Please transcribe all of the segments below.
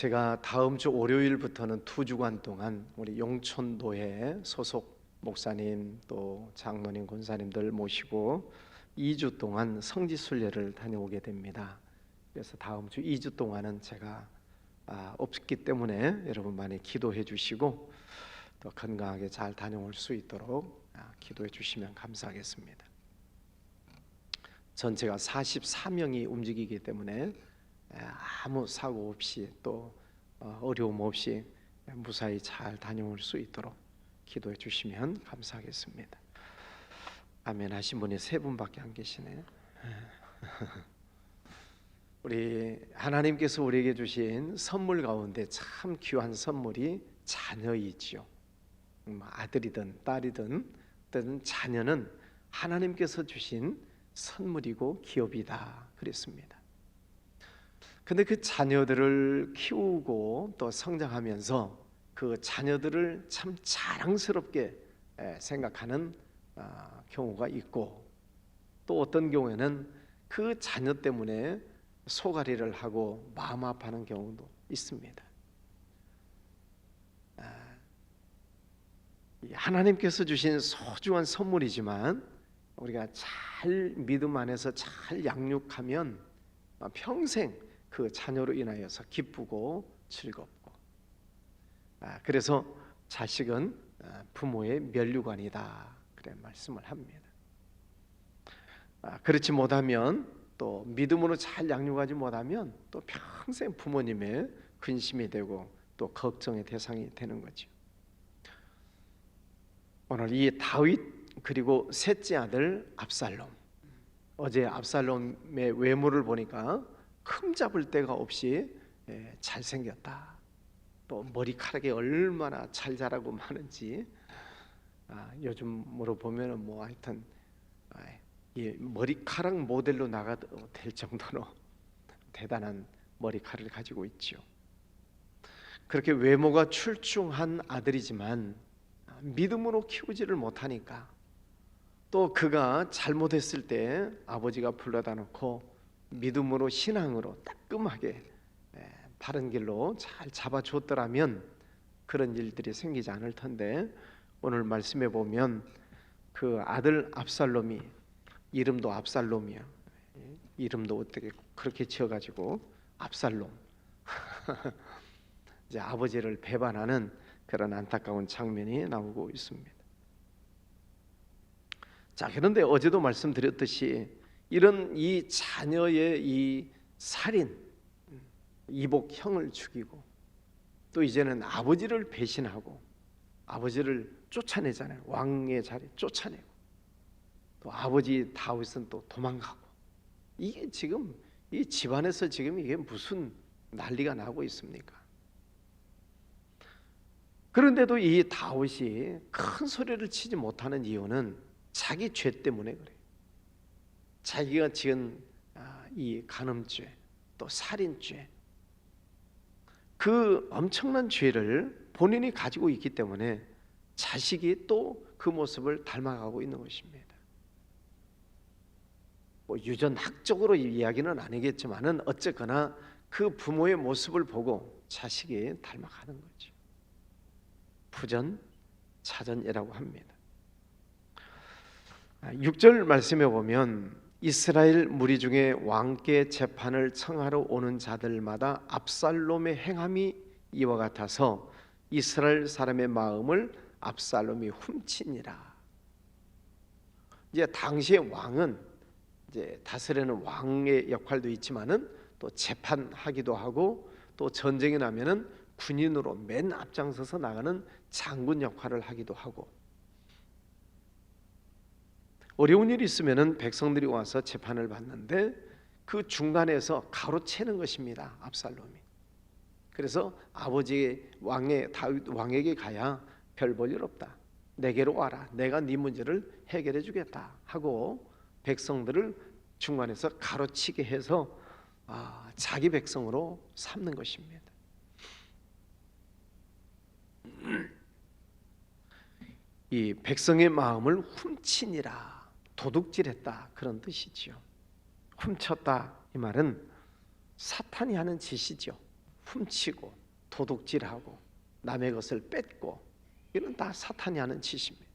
제가 다음 주 월요일부터는 2주간 동안 우리 용천도회 소속 목사님 또 장로님 권사님들 모시고 2주 동안 성지순례를 다녀오게 됩니다. 그래서 다음 주 2주 동안은 제가 없기 때문에 여러분 많이 기도해 주시고 또 건강하게 잘 다녀올 수 있도록 기도해 주시면 감사하겠습니다. 전체가 44명이 움직이기 때문에 아무 사고 없이 또 어려움 없이 무사히 잘 다녀올 수 있도록 기도해 주시면 감사하겠습니다. 아멘 하신 분이 3분밖에 안 계시네. 우리 하나님께서 우리에게 주신 선물 가운데 참 귀한 선물이 자녀이지요. 아들이든 딸이든 어떤 자녀는 하나님께서 주신 선물이고 기업이다 그랬습니다. 근데 그 자녀들을 키우고 또 성장하면서 그 자녀들을 참 자랑스럽게 생각하는 경우가 있고, 또 어떤 경우에는 그 자녀 때문에 소가리를 하고 마음 아파하는 경우도 있습니다. 하나님께서 주신 소중한 선물이지만 우리가 잘 믿음 안에서 잘 양육하면 평생 그 자녀로 인하여서 기쁘고 즐겁고, 그래서 자식은 부모의 면류관이다 그래 말씀을 합니다. 그렇지 못하면 또 믿음으로 잘 양육하지 못하면 또 평생 부모님의 근심이 되고 또 걱정의 대상이 되는 거죠. 오늘 이 다윗 그리고 셋째 아들 압살롬, 어제 압살롬의 외모를 보니까 흠잡을 데가 없이 잘생겼다. 또 머리카락이 얼마나 잘 자라고 많은지, 요즘으로 보면은 뭐 하여튼 이 머리카락 모델로 나가도 될 정도로 대단한 머리카락을 가지고 있죠. 그렇게 외모가 출중한 아들이지만 믿음으로 키우지를 못하니까, 또 그가 잘못했을 때 아버지가 불러다 놓고 믿음으로 신앙으로 따끔하게 바른 길로 잘 잡아줬더라면 그런 일들이 생기지 않을 텐데, 오늘 말씀해 보면 그 아들 압살롬이, 이름도 압살롬이야. 이름도 어떻게 그렇게 지어가지고 압살롬 이제 아버지를 배반하는 그런 안타까운 장면이 나오고 있습니다. 자, 그런데 어제도 말씀드렸듯이 이런 이 자녀의 이 살인, 이복 형을 죽이고 또 이제는 아버지를 배신하고 아버지를 쫓아내잖아요. 왕의 자리 쫓아내고, 또 아버지 다윗은 또 도망가고, 이게 지금 이 집안에서 지금 이게 무슨 난리가 나고 있습니까? 그런데도 이 다윗이 큰 소리를 치지 못하는 이유는 자기 죄 때문에 그래요. 자기가 지은 이 간음죄 또 살인죄, 그 엄청난 죄를 본인이 가지고 있기 때문에 자식이 또 그 모습을 닮아가고 있는 것입니다. 뭐 유전학적으로 이야기는 아니겠지만은 어쨌거나 그 부모의 모습을 보고 자식이 닮아가는 거죠. 부전 자전이라고 합니다. 6절 말씀해 보면 이스라엘 무리 중에 왕께 재판을 청하러 오는 자들마다 압살롬의 행함이 이와 같아서 이스라엘 사람의 마음을 압살롬이 훔치니라. 이제 당시의 왕은 이제 다스리는 왕의 역할도 있지만은 또 재판하기도 하고, 또 전쟁이 나면은 군인으로 맨 앞장서서 나가는 장군 역할을 하기도 하고, 어려운 일이 있으면은 백성들이 와서 재판을 받는데 그 중간에서 가로채는 것입니다, 압살롬이. 그래서 아버지 왕의 다윗 왕에게 가야 별 볼 일 없다, 내게로 와라, 내가 네 문제를 해결해 주겠다 하고 백성들을 중간에서 가로치게 해서 자기 백성으로 삼는 것입니다. 이 백성의 마음을 훔치니라, 도둑질했다 그런 뜻이지요. 훔쳤다 이 말은 사탄이 하는 짓이죠. 훔치고 도둑질하고 남의 것을 뺏고, 이건 다 사탄이 하는 짓입니다.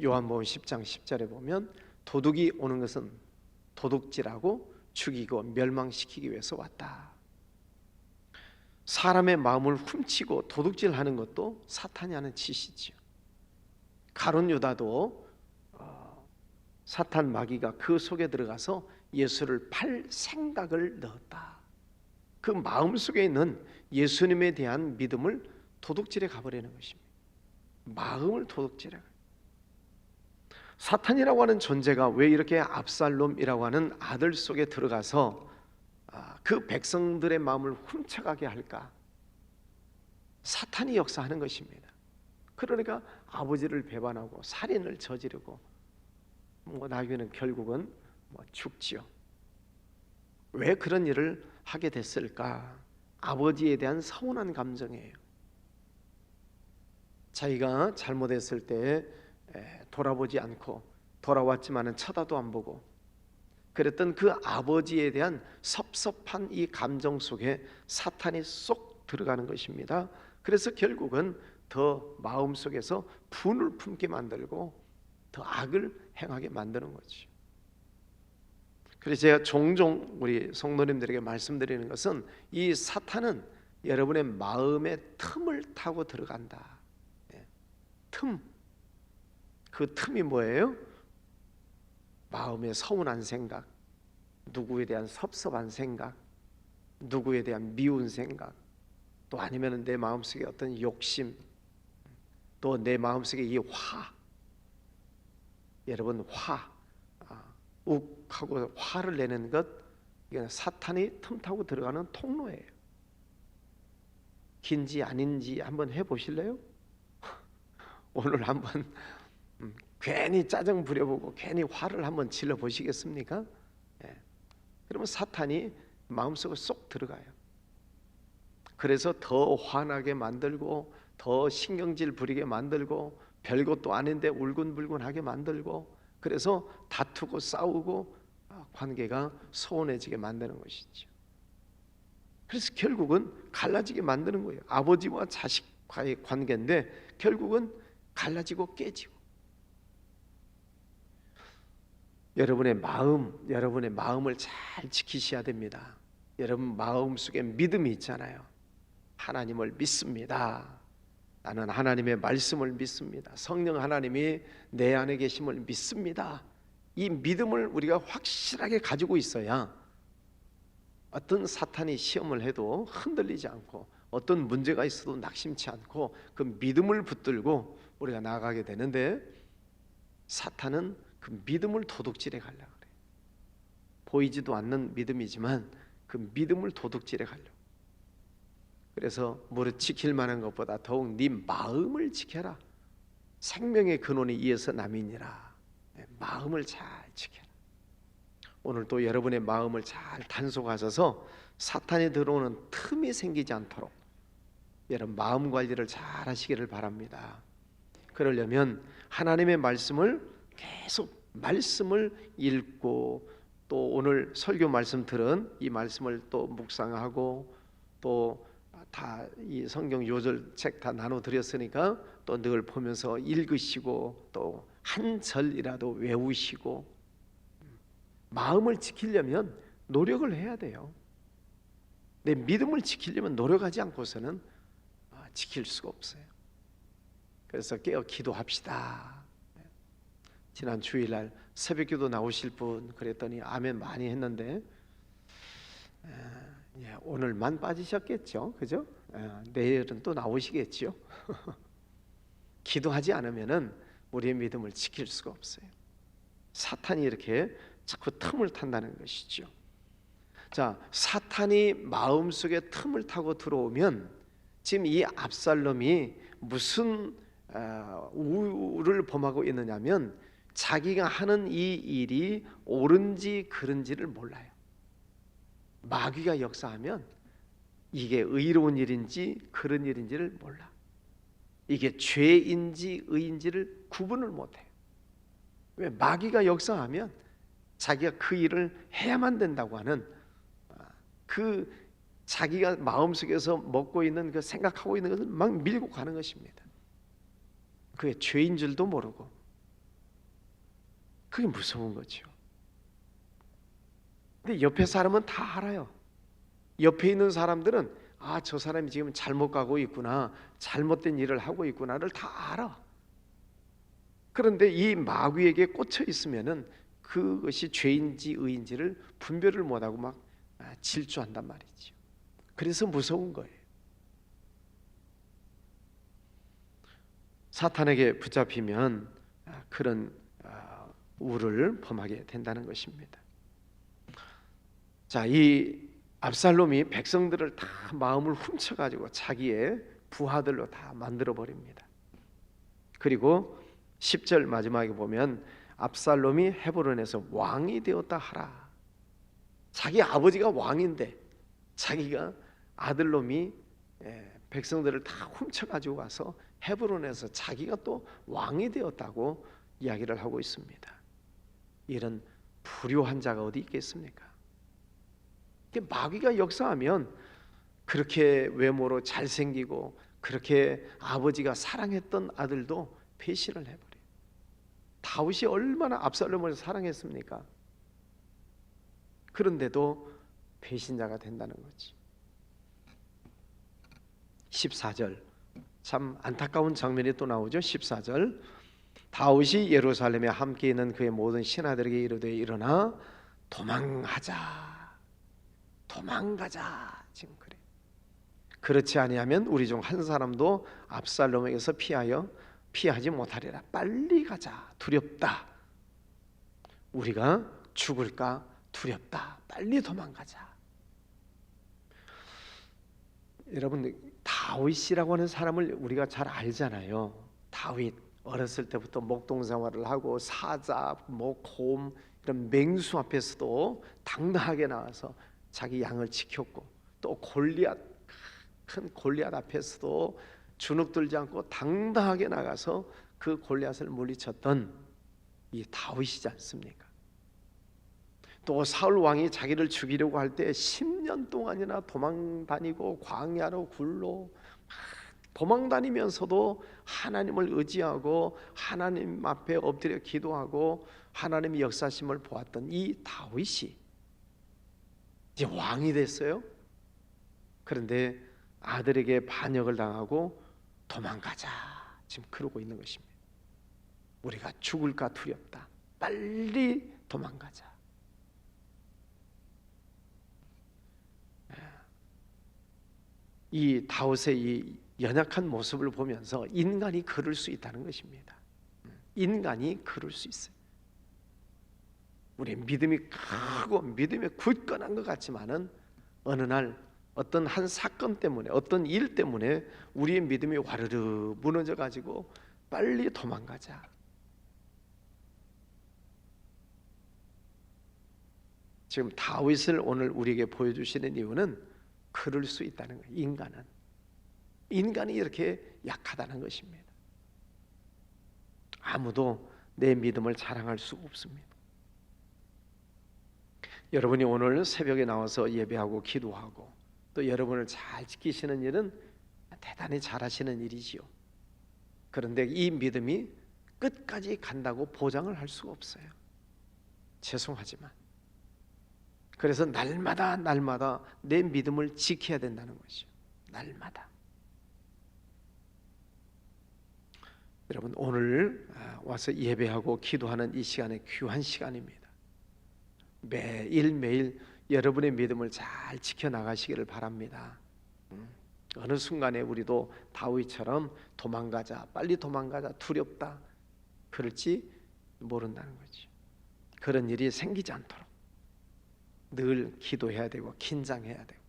요한복음 10장 10절에 보면 도둑이 오는 것은 도둑질하고 죽이고 멸망시키기 위해서 왔다. 사람의 마음을 훔치고 도둑질하는 것도 사탄이 하는 짓이지요. 가룟 유다도 사탄 마귀가 그 속에 들어가서 예수를 팔 생각을 넣었다. 그 마음 속에 있는 예수님에 대한 믿음을 도둑질해 가버리는 것입니다. 마음을 도둑질해. 사탄이라고 하는 존재가 왜 이렇게 압살롬이라고 하는 아들 속에 들어가서 그 백성들의 마음을 훔쳐가게 할까? 사탄이 역사하는 것입니다. 그러니까 아버지를 배반하고 살인을 저지르고 나중에는 결국은 죽지요. 왜 그런 일을 하게 됐을까? 아버지에 대한 서운한 감정이에요. 자기가 잘못했을 때 돌아보지 않고, 돌아왔지만은 쳐다도 안 보고 그랬던 그 아버지에 대한 섭섭한 이 감정 속에 사탄이 쏙 들어가는 것입니다. 그래서 결국은 더 마음속에서 분을 품게 만들고 더 악을 행하게 만드는 거죠. 그래서 제가 종종 우리 성도님들에게 말씀드리는 것은, 이 사탄은 여러분의 마음의 틈을 타고 들어간다. 틈. 그 틈이 뭐예요? 마음의 서운한 생각, 누구에 대한 섭섭한 생각, 누구에 대한 미운 생각, 또 아니면 내 마음속에 어떤 욕심, 또 내 마음속에 이 화. 여러분, 화, 욱하고 화를 내는 것, 이건 사탄이 틈타고 들어가는 통로예요. 긴지 아닌지 한번 해보실래요? 오늘 한번 괜히 짜증 부려보고 괜히 화를 한번 질러 보시겠습니까? 그러면 사탄이 마음속에 쏙 들어가요. 그래서 더 화나게 만들고, 더 신경질 부리게 만들고, 별것도 아닌데 울근불근하게 만들고, 그래서 다투고 싸우고 관계가 소원해지게 만드는 것이죠. 그래서 결국은 갈라지게 만드는 거예요. 아버지와 자식과의 관계인데 결국은 갈라지고 깨지고. 여러분의 마음을 잘 지키셔야 됩니다. 여러분 마음속에 믿음이 있잖아요. 하나님을 믿습니다. 나는 하나님의 말씀을 믿습니다. 성령 하나님이 내 안에 계심을 믿습니다. 이 믿음을 우리가 확실하게 가지고 있어야 어떤 사탄이 시험을 해도 흔들리지 않고, 어떤 문제가 있어도 낙심치 않고 그 믿음을 붙들고 우리가 나아가게 되는데, 사탄은 그 믿음을 도둑질해 가려고 그래요. 보이지도 않는 믿음이지만 그 믿음을 도둑질해 가려고. 그래서 무릇 지킬 만한 것보다 더욱 네 마음을 지켜라. 생명의 근원이 이에서 남이니라. 마음을 잘 지켜라. 오늘 또 여러분의 마음을 잘 단속하셔서 사탄이 들어오는 틈이 생기지 않도록 여러분 마음 관리를 잘 하시기를 바랍니다. 그러려면 하나님의 말씀을 계속 말씀을 읽고, 또 오늘 설교 말씀 들은 이 말씀을 또 묵상하고, 또 다 이 성경 요절 책 다 나눠 드렸으니까 또 늘 보면서 읽으시고, 또 한 절이라도 외우시고. 마음을 지키려면 노력을 해야 돼요. 내 믿음을 지키려면 노력하지 않고서는 지킬 수가 없어요. 그래서 깨어 기도합시다. 지난 주일날 새벽기도 나오실 분 그랬더니 아멘 많이 했는데, 오늘만 빠지셨겠죠, 그죠? 내일은 또 나오시겠죠. 기도하지 않으면은 우리의 믿음을 지킬 수가 없어요. 사탄이 이렇게 자꾸 틈을 탄다는 것이죠. 자, 사탄이 마음속에 틈을 타고 들어오면 지금 이 압살롬이 무슨 우를 범하고 있느냐면, 자기가 하는 이 일이 옳은지 그른지를 몰라요. 마귀가 역사하면 이게 의로운 일인지 그런 일인지를 몰라. 이게 죄인지 의인지를 구분을 못해요. 왜? 마귀가 역사하면 자기가 그 일을 해야만 된다고 하는 그 자기가 마음속에서 먹고 있는 그 생각하고 있는 것을 막 밀고 가는 것입니다. 그게 죄인 줄도 모르고. 그게 무서운 거죠. 근데 옆에 사람은 다 알아요. 옆에 있는 사람들은 저 사람이 지금 잘못 가고 있구나, 잘못된 일을 하고 있구나를 다 알아. 그런데 이 마귀에게 꽂혀 있으면은 그것이 죄인지 의인지를 분별을 못하고 막 질주한단 말이죠. 그래서 무서운 거예요. 사탄에게 붙잡히면 그런 우를 범하게 된다는 것입니다. 자, 이 압살롬이 백성들을 다 마음을 훔쳐가지고 자기의 부하들로 다 만들어 버립니다. 그리고 10절 마지막에 보면 압살롬이 헤브론에서 왕이 되었다 하라. 자기 아버지가 왕인데 자기가 아들놈이 백성들을 다 훔쳐가지고 와서 헤브론에서 자기가 또 왕이 되었다고 이야기를 하고 있습니다. 이런 불효한 자가 어디 있겠습니까? 마귀가 역사하면 그렇게 외모로 잘생기고 그렇게 아버지가 사랑했던 아들도 배신을 해버려요. 다윗이 얼마나 압살롬을 사랑했습니까? 그런데도 배신자가 된다는 거지. 14절 참 안타까운 장면이 또 나오죠. 14절 다윗이 예루살렘에 함께 있는 그의 모든 신하들에게 이르되 일어나 도망하자. 지금 그래. 그렇지 아니하면 우리 중 한 사람도 압살롬에게서 피하지 못하리라. 빨리 가자. 두렵다. 우리가 죽을까 두렵다. 빨리 도망가자. 여러분, 다윗이라고 하는 사람을 우리가 잘 알잖아요. 다윗 어렸을 때부터 목동 생활을 하고 사자, 곰 이런 맹수 앞에서도 당당하게 나와서 자기 양을 지켰고, 또 큰 골리앗 앞에서도 주눅 들지 않고 당당하게 나가서 그 골리앗을 물리쳤던 이 다윗이지 않습니까? 또 사울 왕이 자기를 죽이려고 할 때 10년 동안이나 도망 다니고 광야로 굴로 도망 다니면서도 하나님을 의지하고 하나님 앞에 엎드려 기도하고 하나님의 역사심을 보았던 이 다윗이 이제 왕이 됐어요. 그런데 아들에게 반역을 당하고 도망가자 지금 그러고 있는 것입니다. 우리가 죽을까 두렵다. 빨리 도망가자. 이 다윗의 이 연약한 모습을 보면서 인간이 그럴 수 있다는 것입니다. 인간이 그럴 수 있어요. 우리 믿음이 크고 믿음이 굳건한 것 같지만은 어느 날 어떤 한 사건 때문에 어떤 일 때문에 우리의 믿음이 와르르 무너져 가지고 빨리 도망가자. 지금 다윗을 오늘 우리에게 보여주시는 이유는 그럴 수 있다는 거예요. 인간이 이렇게 약하다는 것입니다. 아무도 내 믿음을 자랑할 수 없습니다. 여러분이 오늘 새벽에 나와서 예배하고 기도하고 또 여러분을 잘 지키시는 일은 대단히 잘하시는 일이지요. 그런데 이 믿음이 끝까지 간다고 보장을 할 수가 없어요. 죄송하지만. 그래서 날마다 내 믿음을 지켜야 된다는 것이죠. 날마다. 여러분 오늘 와서 예배하고 기도하는 이 시간에 귀한 시간입니다. 매일매일 여러분의 믿음을 잘 지켜나가시기를 바랍니다. 어느 순간에 우리도 다윗처럼 도망가자, 빨리 도망가자, 두렵다 그럴지 모른다는 거죠. 그런 일이 생기지 않도록 늘 기도해야 되고 긴장해야 되고.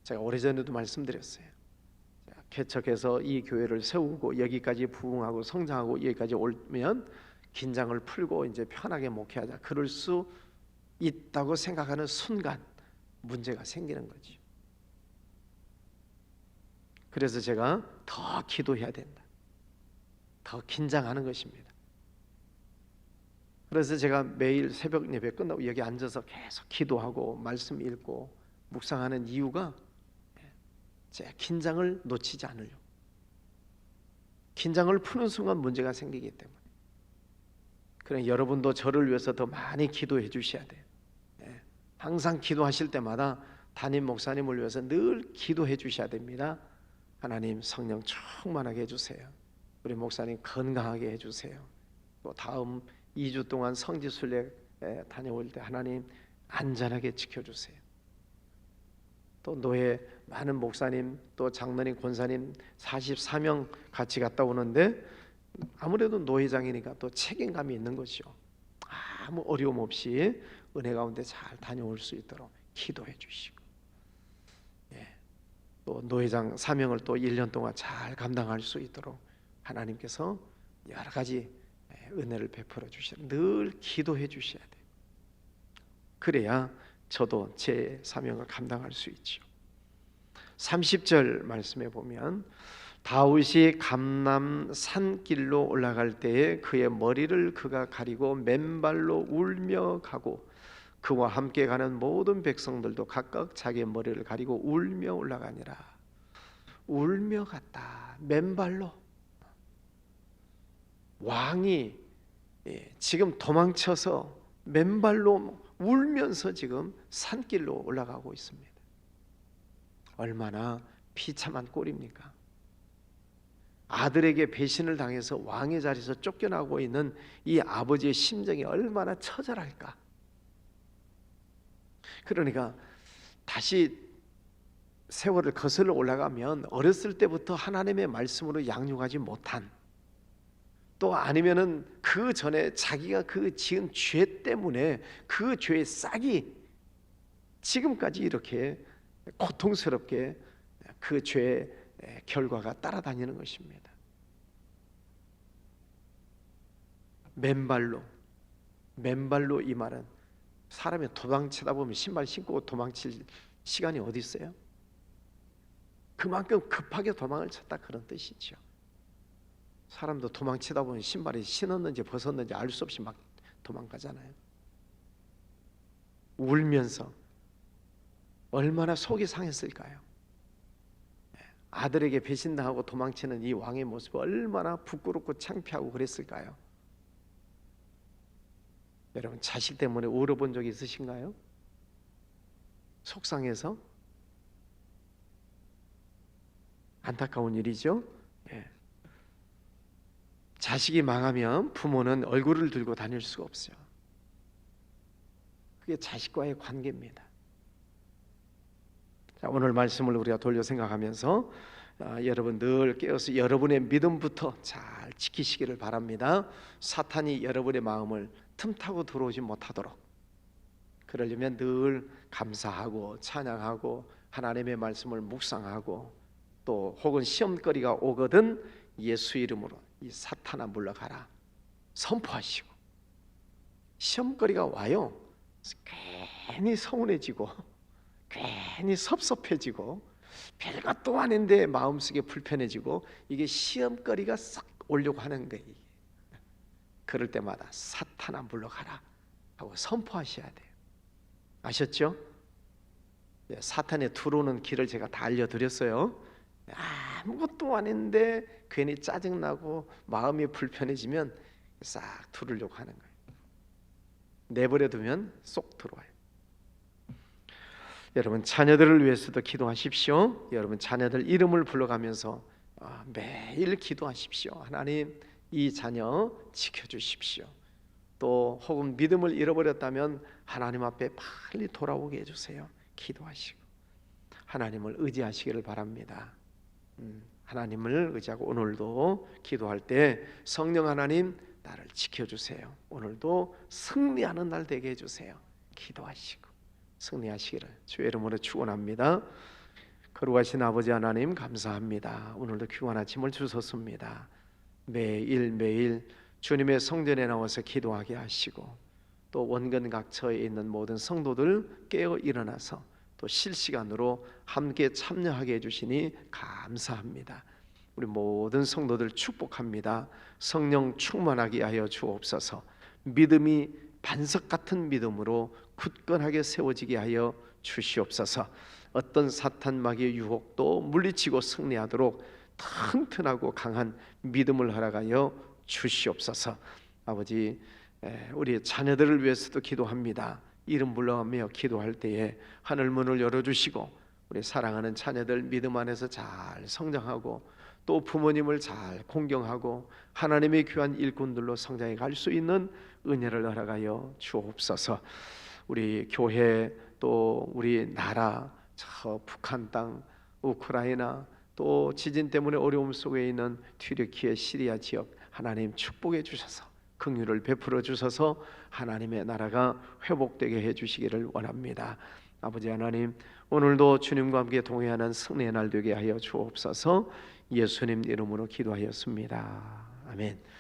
제가 오래전에도 말씀드렸어요. 개척해서 이 교회를 세우고 여기까지 부흥하고 성장하고 여기까지 오면 긴장을 풀고 이제 편하게 목회하자 그럴 수 있다고 생각하는 순간 문제가 생기는 거죠. 그래서 제가 더 기도해야 된다. 더 긴장하는 것입니다. 그래서 제가 매일 새벽 예배 끝나고 여기 앉아서 계속 기도하고 말씀 읽고 묵상하는 이유가 제 긴장을 놓치지 않으려고. 긴장을 푸는 순간 문제가 생기기 때문에. 그래 여러분도 저를 위해서 더 많이 기도해 주셔야 돼요. 항상 기도하실 때마다 담임 목사님을 위해서 늘 기도해 주셔야 됩니다. 하나님 성령 충만하게 해주세요. 우리 목사님 건강하게 해주세요. 또 다음 2주 동안 성지순례 다녀올 때 하나님 안전하게 지켜주세요. 또 노예 많은 목사님 또 장로님 권사님 44명 같이 갔다 오는데 아무래도 노회장이니까 또 책임감이 있는 것이요. 아무 어려움 없이 은혜 가운데 잘 다녀올 수 있도록 기도해 주시고, 또 노회장 사명을 또 1년 동안 잘 감당할 수 있도록 하나님께서 여러 가지 은혜를 베풀어 주시는 늘 기도해 주셔야 돼요. 그래야 저도 제 사명을 감당할 수 있죠. 30절 말씀에 보면 다윗이 감람 산길로 올라갈 때에 그의 머리를 그가 가리고 맨발로 울며 가고 그와 함께 가는 모든 백성들도 각각 자기의 머리를 가리고 울며 올라가니라. 울며 갔다. 맨발로. 왕이 지금 도망쳐서 맨발로 울면서 지금 산길로 올라가고 있습니다. 얼마나 비참한 꼴입니까? 아들에게 배신을 당해서 왕의 자리에서 쫓겨나고 있는 이 아버지의 심정이 얼마나 처절할까? 그러니까 다시 세월을 거슬러 올라가면 어렸을 때부터 하나님의 말씀으로 양육하지 못한, 또 아니면은 그 전에 자기가 그 지은 죄 때문에 그 죄의 싹이 지금까지 이렇게 고통스럽게 그 죄의 결과가 따라다니는 것입니다. 맨발로 이 말은 사람이 도망치다 보면 신발 신고 도망칠 시간이 어디 있어요? 그만큼 급하게 도망을 쳤다 그런 뜻이죠. 사람도 도망치다 보면 신발이 신었는지 벗었는지 알 수 없이 막 도망가잖아요. 울면서 얼마나 속이 상했을까요? 아들에게 배신당하고 도망치는 이 왕의 모습이 얼마나 부끄럽고 창피하고 그랬을까요? 여러분 자식 때문에 울어본 적이 있으신가요? 속상해서? 안타까운 일이죠. 자식이 망하면 부모는 얼굴을 들고 다닐 수가 없어요. 그게 자식과의 관계입니다. 자, 오늘 말씀을 우리가 돌려 생각하면서 여러분 늘 깨어서 여러분의 믿음부터 잘 지키시기를 바랍니다. 사탄이 여러분의 마음을 틈타고 들어오지 못하도록, 그러려면 늘 감사하고 찬양하고 하나님의 말씀을 묵상하고, 또 혹은 시험거리가 오거든 예수 이름으로 이 사탄아 물러가라 선포하시고, 시험거리가 와요. 괜히 서운해지고 괜히 섭섭해지고 별것도 아닌데 마음속에 불편해지고, 이게 시험거리가 싹 오려고 하는 거예요. 그럴 때마다 사탄아 물러가라 하고 선포하셔야 돼요. 아셨죠? 사탄에 들어오는 길을 제가 다 알려드렸어요. 아무것도 아닌데 괜히 짜증나고 마음이 불편해지면 싹 들으려고 하는 거예요. 내버려두면 쏙 들어와요. 여러분 자녀들을 위해서도 기도하십시오. 여러분 자녀들 이름을 불러가면서 매일 기도하십시오. 하나님 이 자녀 지켜주십시오. 또 혹은 믿음을 잃어버렸다면 하나님 앞에 빨리 돌아오게 해주세요. 기도하시고 하나님을 의지하시기를 바랍니다. 하나님을 의지하고 오늘도 기도할 때 성령 하나님 나를 지켜주세요. 오늘도 승리하는 날 되게 해주세요. 기도하시고 승리하시기를 주의 이름으로 축원합니다. 거룩하신 아버지 하나님 감사합니다. 오늘도 귀한 아침을 주셨습니다. 매일 주님의 성전에 나와서 기도하게 하시고, 또 원근 각처에 있는 모든 성도들 깨어 일어나서 또 실시간으로 함께 참여하게 해주시니 감사합니다. 우리 모든 성도들 축복합니다. 성령 충만하게 하여 주옵소서. 믿음이 반석 같은 믿음으로 굳건하게 세워지게 하여 주시옵소서. 어떤 사탄 마귀의 유혹도 물리치고 승리하도록 튼튼하고 강한 믿음을 허락하여 주시옵소서. 아버지, 우리 자녀들을 위해서도 기도합니다. 이름 불러가며 기도할 때에 하늘 문을 열어주시고 우리 사랑하는 자녀들 믿음 안에서 잘 성장하고 또 부모님을 잘 공경하고 하나님의 귀한 일꾼들로 성장해 갈 수 있는 은혜를 허락하여 주옵소서. 우리 교회 또 우리 나라, 저 북한 땅, 우크라이나 또 지진 때문에 어려움 속에 있는 튀르키예, 시리아 지역 하나님 축복해 주셔서 긍휼을 베풀어 주셔서 하나님의 나라가 회복되게 해 주시기를 원합니다. 아버지 하나님, 오늘도 주님과 함께 동행하는 승리의 날 되게 하여 주옵소서. 예수님 이름으로 기도하였습니다. 아멘.